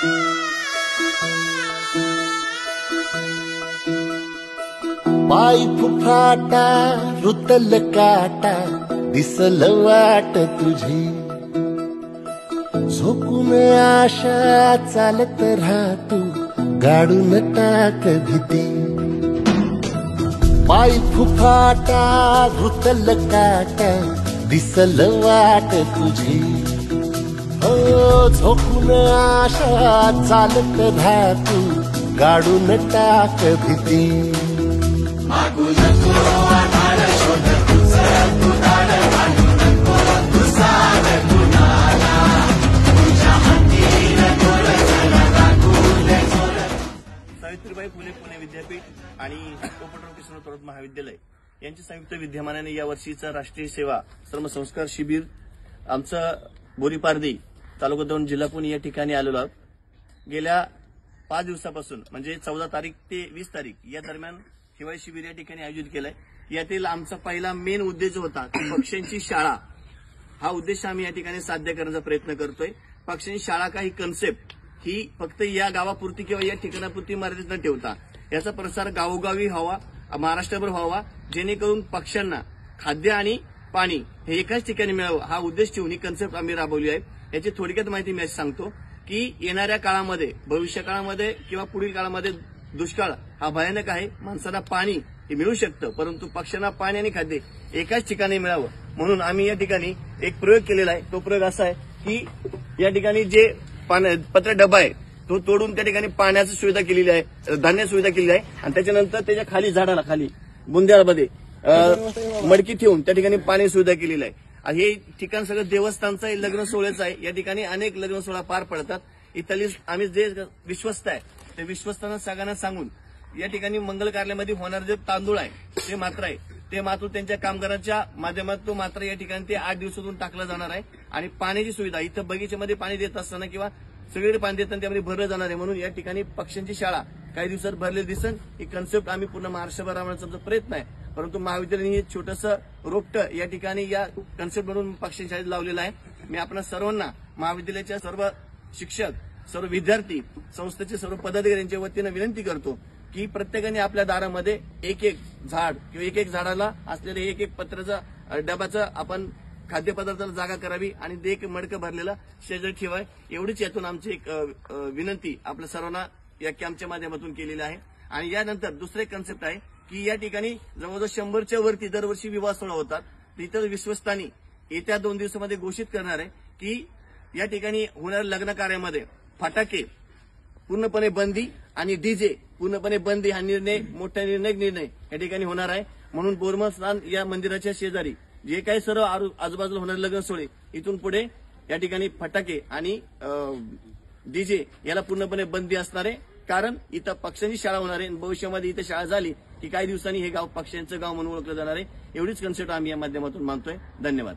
पाय फुफाटा रुतल काटा दिसल वाट तुझी, झोकून आशा चालत राहतू गाडून टाक भीती। पाय फुफाटा रुतल काटा दिसल वाट तुझी, हो झोकून आशा चालत राहतू गाडून टाक भीती। मागू नको आधार शोध तुझं तुधार मानू नको तुझार कुणाला, तुझ्या हाती नकोर चला लागून जोर। सावित्रीबाई फुले पुणे विद्यापीठ आणि पोपटराव कृष्ण थोरात महाविद्यालय यांच्या संयुक्त विद्यमानाने या वर्षीचा राष्ट्रीय सेवा श्रमसंस्कार शिबिर आमचं बोरीपारदी तालुका दौंड जिल्हा पुणे या ठिकाणी आलेलो आहोत। गेल्या 5 दिवसापासून म्हणजे 14 तारीख ते 20 तारीख या दरम्यान हिवाळी शिबिर या ठिकाणी आयोजित केलंय। यातील आमचा पहिला मेन उद्देश होता की पक्ष्यांची शाळा हा उद्देश आम्ही या ठिकाणी साध्य करण्याचा प्रयत्न करतोय। पक्ष्यांची शाळा का ही कन्सेप्ट ही फक्त या गावापुरती किंवा या ठिकाणापुरती मर्यादित न ठेवता याचा प्रसार गावोगावी व्हावा, महाराष्ट्रभर व्हावा, जेणेकरून पक्ष्यांना खाद्य आणि पाणी हे एकाच ठिकाणी मिळावं हा उद्देश ठेवून ही कन्सेप्ट आम्ही राबवली आहे। याची थोडक्यात माहिती मी सांगतो की येणाऱ्या काळामध्ये भविष्य काळामध्ये किंवा पुढील काळामध्ये दुष्काळ हा भयानक आहे। माणसाला पाणी हे मिळू शकतं, परंतु पक्ष्यांना पाणी आणि खाद्य एकाच ठिकाणी मिळावं म्हणून आम्ही या ठिकाणी एक प्रयोग केलेला आहे। तो प्रयोग असा आहे की या ठिकाणी जे पत्र डबा आहे तो तोडून त्या ठिकाणी पाण्याची सुविधा केलेली आहे, धान्य सुविधा केलेली आहे आणि त्याच्यानंतर त्याच्या खाली झाडाला खाली बुंद्यामध्ये मडकी ठेवून त्या ठिकाणी पाणी सुविधा केलेली आहे। हे ठिकाण सगळं देवस्थानचं आहे, लग्न सोहळ्याचं आहे। या ठिकाणी अनेक लग्न सोहळा पार पडतात। इथली आम्ही जे विश्वस्त आहे ते विश्वस्तांना सगळ्यांना सांगून या ठिकाणी मंगल कार्यामध्ये होणारे जे तांदूळ आहे ते मात्र त्यांच्या कामगारांच्या माध्यमातून तो मात्र या ठिकाणी ते 8 दिवसातून टाकलं जाणार आहे। आणि पाण्याची सुविधा इथं बगीच्यामध्ये पाणी देत असताना किंवा सगळीकडे पाणी देताना त्यामध्ये भरलं जाणार आहे म्हणून या ठिकाणी पक्ष्यांची शाळा काही दिवसात भरलेली दिसन ही कन्सेप्ट आम्ही पूर्ण महाराष्ट्रभर राबवण्याचा प्रयत्न आहे। परंतु महाविद्यालयाने हे छोटंसं रोपटं या ठिकाणी या कन्सेप्ट म्हणून पक्ष्यांच्या शाळेत लावलेलं आहे। मी आपल्या सर्वांना महाविद्यालयाच्या सर्व शिक्षक, सर्व विद्यार्थी, संस्थेचे सर्व पदाधिकारी यांच्या वतीने विनंती करतो की प्रत्येकाने आपल्या दारामध्ये एक झाड किंवा एक झाडाला असलेले एक पत्राचा डब्याचा आपण खाद्यपदार्थाला जागा करावी आणि ते एक मडकं भरलेला शेजारी ठेवाय। एवढीच यातून आमची एक विनंती आपल्या सर्वांना या कॅम्पच्या माध्यमातून केलेली आहे। आणि यानंतर दुसरे कन्सेप्ट आहे की या ठिकाणी जवळजवळ 100च्या वरती दरवर्षी विवाह सोहळा होतात। तिथं विश्वस्तांनी येत्या 2 दिवसामध्ये घोषित करणार आहे की या ठिकाणी होणाऱ्या लग्न कार्यामध्ये फटाके पूर्णपणे बंदी आणि डीजे पूर्णपणे बंदी हा निर्णय मोठा निर्णय या ठिकाणी होणार आहे। म्हणून बोरमस्थान या मंदिराच्या शेजारी जे काही सर्व आजूबाजूला होणारे लग्न सोहळे इथून पुढे या ठिकाणी फटाके आणि डीजे याला पूर्णपणे बंदी असणार आहे। कारण इथं पक्ष्यांची शाळा होणार आहे। भविष्यामध्ये इथं शाळा झाली की काही दिवसांनी हे गाव पक्ष्यांचं गाव म्हणून ओळखलं जाणार आहे। एवढीच कन्सेप्ट आम्ही या माध्यमातून मानतोय। धन्यवाद।